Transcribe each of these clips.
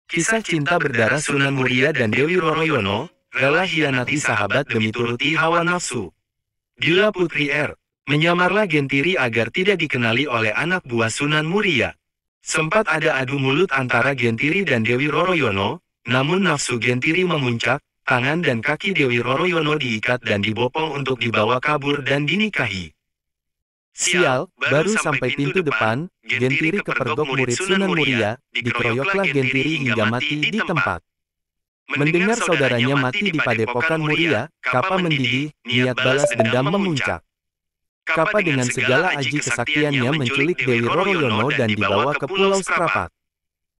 Kisah cinta berdarah Sunan Muria dan Dewi Roroyono, rela hianati sahabat demi turuti hawa nafsu. Bila Putri R. menyamarlah Gentiri agar tidak dikenali oleh anak buah Sunan Muria. Sempat ada adu mulut antara Gentiri dan Dewi Roroyono, namun nafsu Gentiri memuncak, tangan dan kaki Dewi Roroyono diikat dan dibopong untuk dibawa kabur dan dinikahi. Sial, baru sampai pintu depan, Gentiri kepergok murid Sunan Muria, dikeroyoklah Gentiri hingga mati di tempat. Mendengar saudaranya mati di padepokan Muria, Kapa mendidih, niat balas dendam memuncak. Kapa dengan segala aji kesaktiannya menculik Dewi Roroyono dan dibawa ke Pulau Serapat.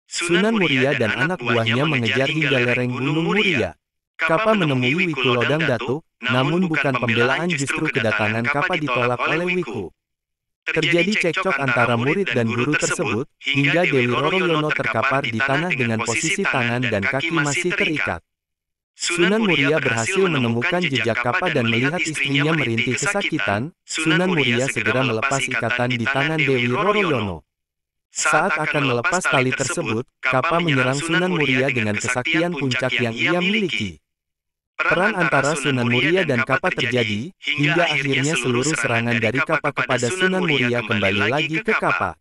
Sunan Muria dan anak buahnya mengejar hingga lereng Gunung Muria. Kapa menemui Wiku Lodang Datuk, namun bukan pembelaan, justru kedatangan Kapa ditolak oleh Wiku. Terjadi cekcok antara murid dan guru tersebut, hingga Dewi Roroyono terkapar di tanah dengan posisi tangan dan kaki masih terikat. Sunan Muria berhasil menemukan jejak Kapa dan melihat istrinya merintih kesakitan. Sunan Muria segera melepas ikatan di tangan Dewi Roroyono. Saat akan melepas tali tersebut, Kapa menyerang Sunan Muria dengan kesaktian puncak yang ia miliki. Perang antara Sunan Muria dan Kapa terjadi, hingga akhirnya seluruh serangan dari Kapa kepada Sunan Muria kembali lagi ke Kapa.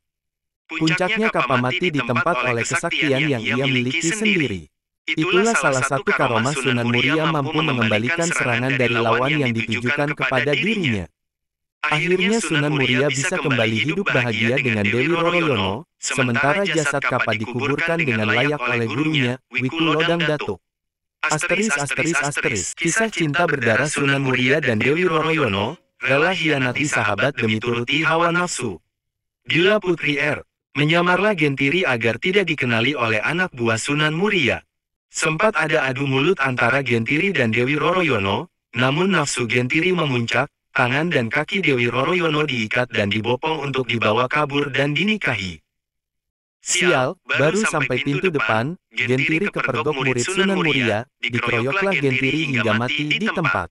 Puncaknya Kapa mati di tempat oleh kesaktian yang ia miliki sendiri. Itulah salah satu karomah Sunan Muria mampu mengembalikan serangan dari lawan yang ditujukan kepada dirinya. Akhirnya Sunan Muria bisa kembali hidup bahagia dengan Dewi Roroyono, sementara jasad Kapa dikuburkan dengan layak oleh gurunya, Wiku Lodang Datuk. Kisah cinta berdarah Sunan Muria dan Dewi Roroyono, rela hianati sahabat demi turuti hawa nafsu. Bila Putri R. menyamarlah Gentiri agar tidak dikenali oleh anak buah Sunan Muria. Sempat ada adu mulut antara Gentiri dan Dewi Roroyono, namun nafsu Gentiri memuncak, tangan dan kaki Dewi Roroyono diikat dan dibopong untuk dibawa kabur dan dinikahi. Sial, baru sampai pintu depan, Gentiri kepergok murid Sunan Muria, dikeroyoklah Gentiri hingga mati di tempat.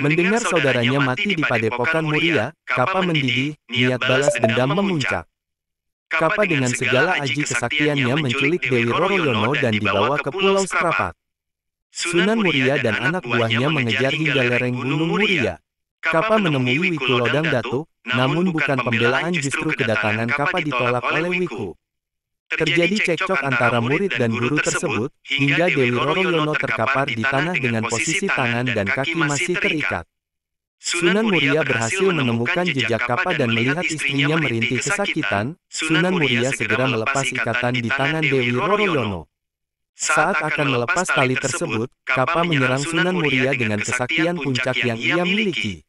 Mendengar saudaranya mati di padepokan Muria, Kapa mendidih, niat balas dendam memuncak. Kapa dengan segala aji kesaktiannya menculik Dewi Roroyono dan dibawa ke Pulau Serapat. Sunan Muria dan anak buahnya mengejar hingga lereng Gunung Muria. Kapa menemui Wiku Lodang Datuk, namun bukan pembelaan, justru kedatangan Kapa ditolak oleh Wiku. Terjadi cekcok antara murid dan guru tersebut, hingga Dewi Roroyono terkapar di tanah dengan posisi tangan dan kaki masih terikat. Sunan Muria berhasil menemukan jejak Kapa dan melihat istrinya merintih kesakitan. Sunan Muria segera melepas ikatan di tangan Dewi Roroyono. Saat akan melepas tali tersebut, Kapa menyerang Sunan Muria dengan kesaktian puncak yang ia miliki.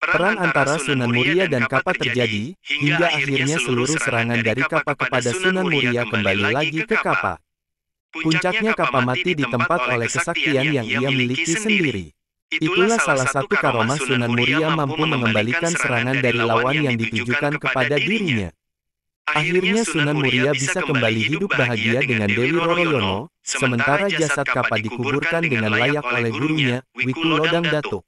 Perang antara Sunan Muria dan Kapa terjadi, hingga akhirnya seluruh serangan dari Kapa kepada Sunan Muria kembali lagi ke Kapa. Puncaknya Kapa mati di tempat oleh kesaktian yang ia miliki sendiri. Itulah salah satu karomah Sunan Muria mampu mengembalikan serangan dari lawan yang ditujukan kepada dirinya. Akhirnya Sunan Muria bisa kembali hidup bahagia dengan Dewi Roroyono, sementara jasad Kapa dikuburkan dengan layak oleh gurunya, Wiku Lodang Datuk.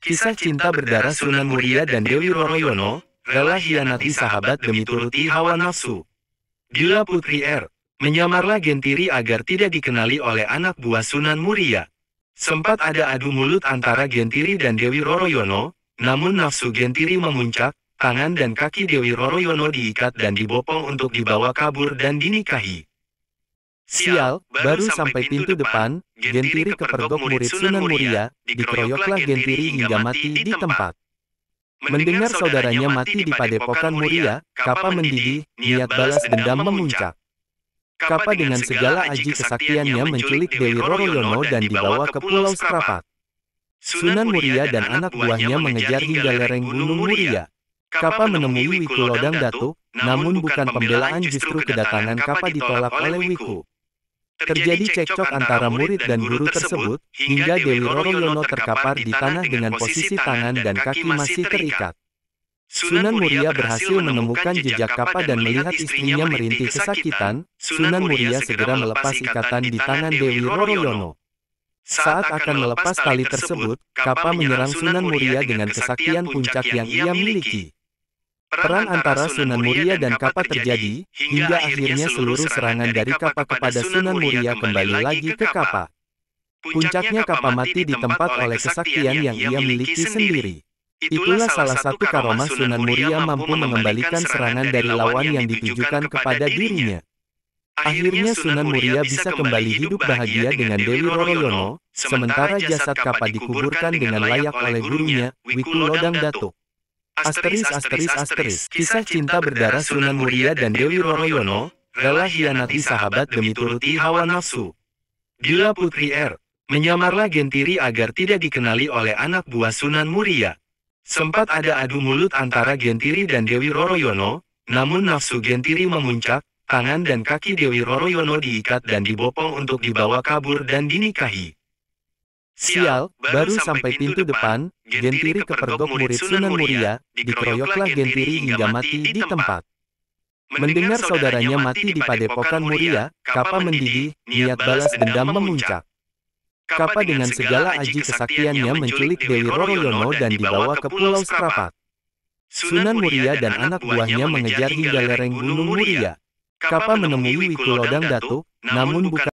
Kisah cinta berdarah Sunan Muria dan Dewi Roroyono, rela hianati sahabat demi turuti hawa nafsu. Bila Putri R. menyamarlah Gentiri agar tidak dikenali oleh anak buah Sunan Muria. Sempat ada adu mulut antara Gentiri dan Dewi Roroyono, namun nafsu Gentiri memuncak, tangan dan kaki Dewi Roroyono diikat dan dibopong untuk dibawa kabur dan dinikahi. Sial, baru sampai pintu depan, Gentiri kepergok murid Sunan Muria, dikeroyoklah Gentiri hingga mati di tempat. Mendengar saudaranya mati di padepokan Muria, Kapa mendidih, niat balas dendam memuncak. Kapa dengan segala aji kesaktiannya menculik Dewi Roroyono dan dibawa ke Pulau Serapat. Sunan Muria dan anak buahnya mengejar hingga lereng Gunung Muria. Kapa menemui Wiku Lodang Datuk, namun bukan pembelaan, justru kedatangan Kapa ditolak oleh Wiku. Terjadi cekcok antara murid dan guru tersebut, hingga Dewi Roroyono terkapar di tanah dengan posisi tangan dan kaki masih terikat. Sunan Muria berhasil menemukan jejak Kapa dan melihat istrinya merintih kesakitan. Sunan Muria segera melepas ikatan di tangan Dewi Roroyono. Saat akan melepas tali tersebut, Kapa menyerang Sunan Muria dengan kesaktian puncak yang ia miliki. Perang antara Sunan Muria dan Kapa terjadi, hingga akhirnya seluruh serangan dari Kapa kepada Sunan Muria kembali lagi ke Kapa. Puncaknya Kapa mati di tempat oleh kesaktian yang ia miliki sendiri. Itulah salah satu karomah Sunan Muria mampu mengembalikan serangan dari lawan yang ditujukan kepada dirinya. Akhirnya Sunan Muria bisa kembali hidup bahagia dengan Dewi Roroyono, sementara jasad Kapa dikuburkan dengan layak oleh gurunya, Wiku Lodang Datuk. *****. Kisah cinta berdarah Sunan Muria dan Dewi Roroyono, rela hianati sahabat demi turuti hawa nafsu. Bila Putri R. menyamarlah Gentiri agar tidak dikenali oleh anak buah Sunan Muria. Sempat ada adu mulut antara Gentiri dan Dewi Roroyono, namun nafsu Gentiri memuncak, tangan dan kaki Dewi Roroyono diikat dan dibopong untuk dibawa kabur dan dinikahi. Sial, baru sampai pintu depan, Gentiri kepergok murid Sunan Muria, dikeroyoklah Gentiri hingga mati di tempat. Mendengar saudaranya mati di padepokan Muria, Kapa mendidih, niat balas dendam memuncak. Kapa dengan segala aji kesaktiannya menculik Dewi Roroyono dan dibawa ke Pulau Serapat. Sunan Muria dan anak buahnya mengejar hingga lereng Gunung Muria. Kapa menemui Wiku Lodang Datuk, namun bukan